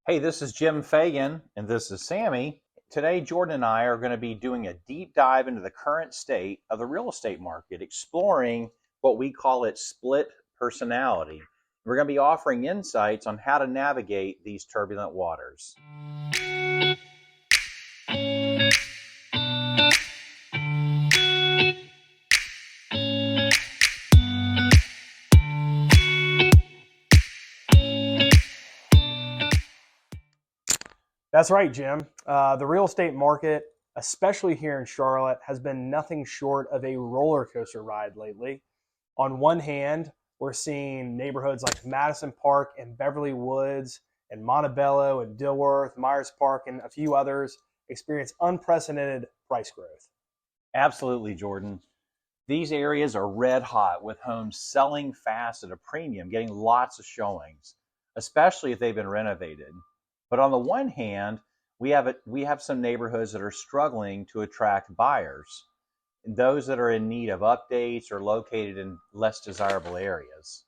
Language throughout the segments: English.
Hey, this is Jim Fagan, and this is Sammy. Today, Jordan and I are going to be doing a deep dive into the current state of the real estate market, exploring what we call its split personality. We're going to be offering insights on how to navigate these turbulent waters. That's right, Jim. The real estate market, especially here in Charlotte, has been nothing short of a roller coaster ride lately. On one hand, we're seeing neighborhoods like Madison Park and Beverly Woods and Montebello and Dilworth, Myers Park, and a few others experience unprecedented price growth. Absolutely, Jordan. These areas are red hot with homes selling fast at a premium, getting lots of showings, especially if they've been renovated. But on the one hand, we have some neighborhoods that are struggling to attract buyers, those that are in need of updates or located in less desirable areas.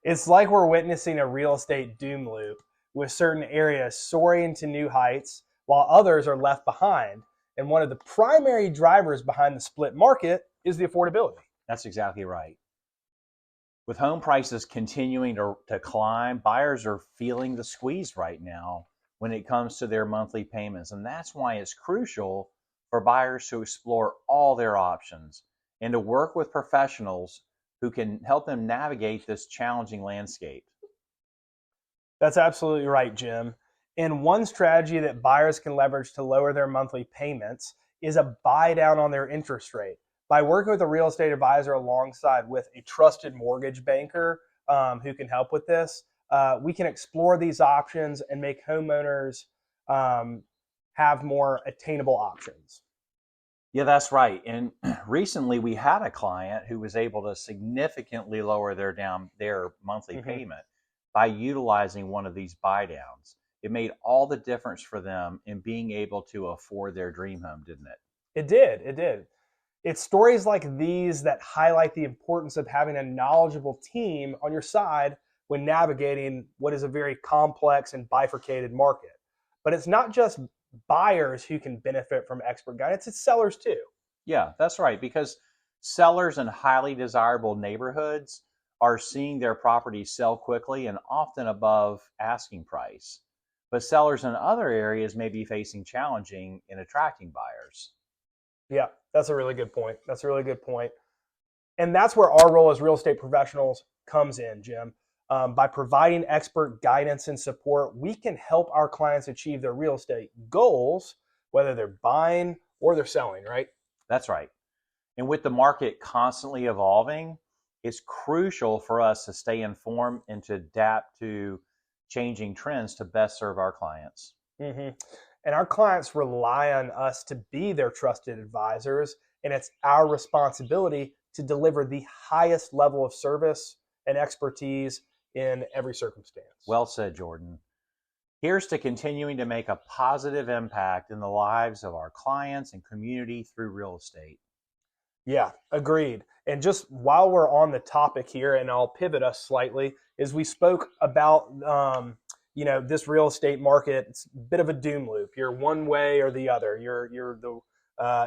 It's like we're witnessing a real estate doom loop, with certain areas soaring to new heights while others are left behind. And one of the primary drivers behind the split market is the affordability. That's exactly right. With home prices continuing to climb, buyers are feeling the squeeze right now when it comes to their monthly payments. And that's why it's crucial for buyers to explore all their options and to work with professionals who can help them navigate this challenging landscape. That's absolutely right, Jim. And one strategy that buyers can leverage to lower their monthly payments is a buy down on their interest rate. By working with a real estate advisor alongside with a trusted mortgage banker who can help with this, we can explore these options and make homeowners have more attainable options. Yeah, that's right. And recently we had a client who was able to significantly lower their monthly payment by utilizing one of these buy downs. It made all the difference for them in being able to afford their dream home, didn't it? It did. It did. It's stories like these that highlight the importance of having a knowledgeable team on your side when navigating what is a very complex and bifurcated market. But it's not just buyers who can benefit from expert guidance, it's sellers too. Yeah, that's right. Because sellers in highly desirable neighborhoods are seeing their properties sell quickly and often above asking price. But sellers in other areas may be facing challenging in attracting buyers. Yeah, that's a really good point. That's a really good point. And that's where our role as real estate professionals comes in, Jim. By providing expert guidance and support, we can help our clients achieve their real estate goals, whether they're buying or they're selling, right? That's right. And with the market constantly evolving, it's crucial for us to stay informed and to adapt to changing trends to best serve our clients. Mm-hmm. And our clients rely on us to be their trusted advisors, and it's our responsibility to deliver the highest level of service and expertise in every circumstance. Well said, Jordan. Here's to continuing to make a positive impact in the lives of our clients and community through real estate. Yeah, agreed. And just while we're on the topic here, and I'll pivot us slightly, is we spoke about this real estate market. It's a bit of a doom loop. You're one way or the other. You're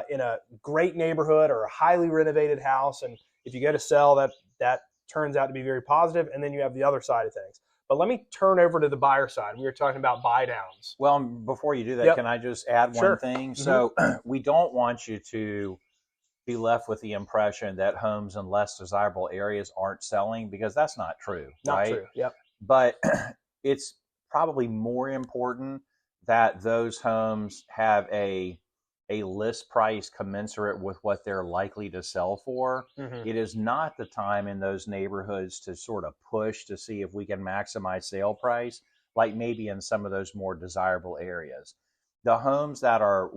in a great neighborhood or a highly renovated house, and if you go to sell, that turns out to be very positive. And then you have the other side of things. But let me turn over to the buyer side. We were talking about buy downs. Well, before you do that, Yep. Can I just add Sure. one thing? So we don't want you to be left with the impression that homes in less desirable areas aren't selling, because that's not true, Not right? true. Yep. But it's probably more important that those homes have a list price commensurate with what they're likely to sell for. It is not the time in those neighborhoods to sort of push to see if we can maximize sale price, like maybe in some of those more desirable areas. The homes that are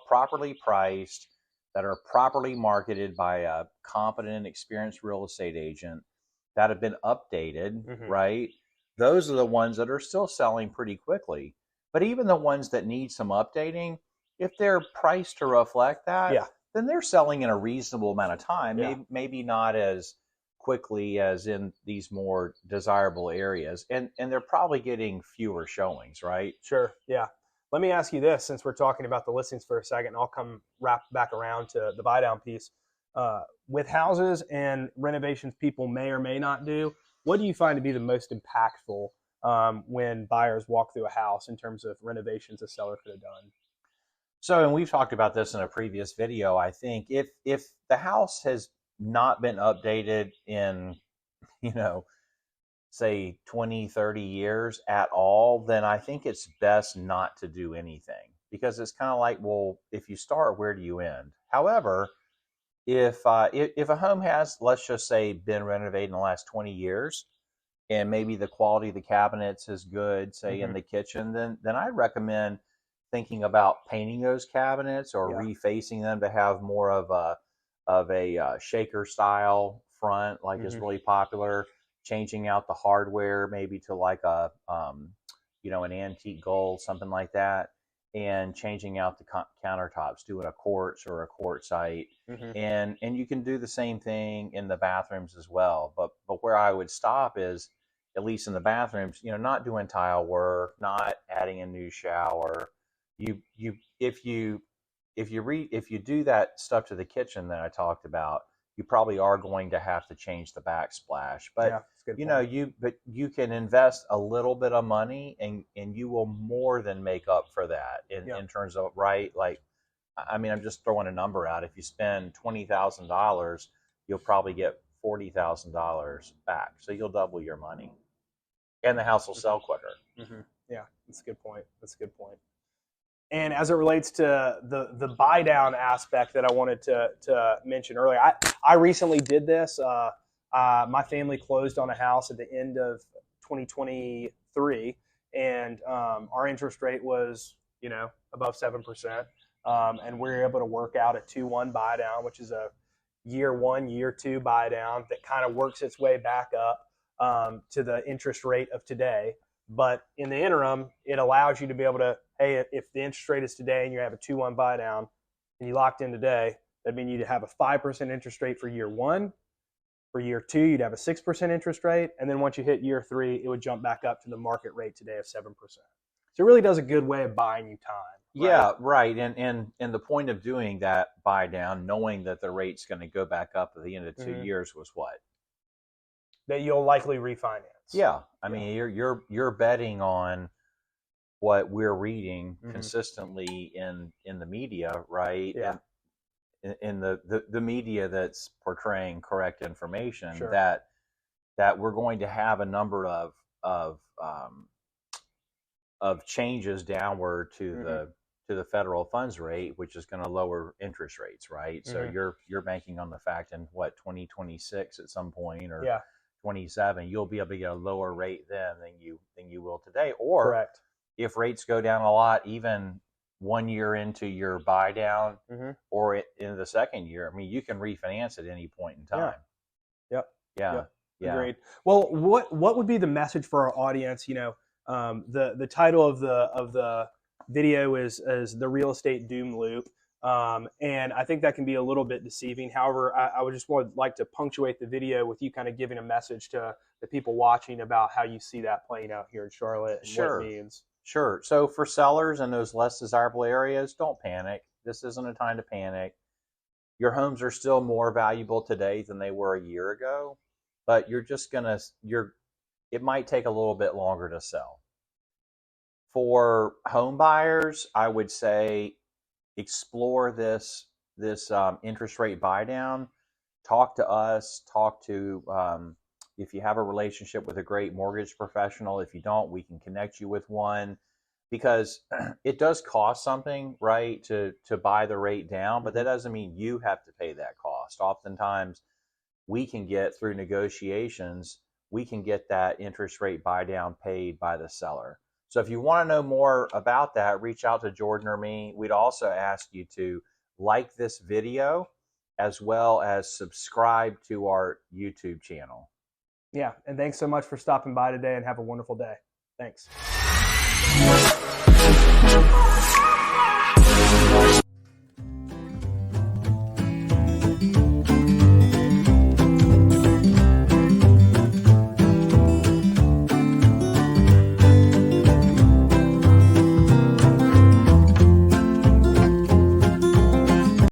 properly priced, that are properly marketed by a competent and experienced real estate agent, that have been updated, right? Those are the ones that are still selling pretty quickly. But even the ones that need some updating, if they're priced to reflect that, then they're selling in a reasonable amount of time. Maybe not as quickly as in these more desirable areas, and they're probably getting fewer showings, right? Sure. Yeah. Let me ask you this, since we're talking about the listings for a second, and I'll come wrap back around to the buy down piece. With houses and renovations people may or may not do, what do you find to be the most impactful when buyers walk through a house in terms of renovations a seller could have done? So, and we've talked about this in a previous video. I think if the house has not been updated in, you know, say 20, 30 years at all, then I think it's best not to do anything, because it's kind of like, well, if you start, where do you end? However, if a home has, let's just say, been renovated in the last 20 years, and maybe the quality of the cabinets is good, say in the kitchen, then I'd recommend thinking about painting those cabinets or refacing them to have more of a shaker style front, like is really popular. Changing out the hardware maybe to like a an antique gold, something like that, and changing out the countertops, doing a quartz or a quartzite, and you can do the same thing in the bathrooms as well. But where I would stop is, at least in the bathrooms, not doing tile work, not adding a new shower. If you do that stuff to the kitchen that I talked about, you probably are going to have to change the backsplash. But you can invest a little bit of money, and you will more than make up for that in terms of, right? Like, I mean, I'm just throwing a number out. If you spend $20,000, you'll probably get $40,000 back. So you'll double your money, and the house will sell quicker. Yeah, that's a good point. And as it relates to the buy down aspect that I wanted to mention earlier, I recently did this. My family closed on a house at the end of 2023, and our interest rate was above 7%, and we were able to work out a 2-1 buy down, which is a year 1, year 2 buy down that kind of works its way back up to the interest rate of today. But in the interim, it allows you to be able to, hey, if the interest rate is today and you have a 2-1 buy down and you locked in today, that'd mean you'd have a 5% interest rate for year 1. For year 2, you'd have a 6% interest rate. And then once you hit year 3, it would jump back up to the market rate today of 7%. So it really does a good way of buying you time. Right? Yeah, right. And the point of doing that buy down, knowing that the rate's going to go back up at the end of 2 years, was what? That you'll likely refinance. Yeah, I mean, you're betting on what we're reading consistently in the media, right? Yeah. And in the media that's portraying correct information, Sure. that we're going to have a number of changes downward to the federal funds rate, which is going to lower interest rates, right? So you're banking on the fact in 2026 at some point, or 27, you'll be able to get a lower rate then than you will today. Or correct. If rates go down a lot, even 1 year into your buy down or in the second year, I mean, you can refinance at any point in time. Yeah. Agreed. Well, what would be the message for our audience? The title of the video is the real estate doom loop. And I think that can be a little bit deceiving. However, I would just like to punctuate the video with you kind of giving a message to the people watching about how you see that playing out here in Charlotte and what it means. Sure. So for sellers in those less desirable areas, don't panic. This isn't a time to panic. Your homes are still more valuable today than they were a year ago, but it might take a little bit longer to sell. For home buyers, I would say explore this interest rate buy down. Talk to us. Talk to if you have a relationship with a great mortgage professional. If you don't, we can connect you with one, because it does cost something, right, to buy the rate down, but that doesn't mean you have to pay that cost. Oftentimes, we can get, through negotiations, we can get that interest rate buy down paid by the seller. So if you want to know more about that, reach out to Jordan or me. We'd also ask you to like this video as well as subscribe to our YouTube channel. Yeah, and thanks so much for stopping by today, and have a wonderful day. Thanks.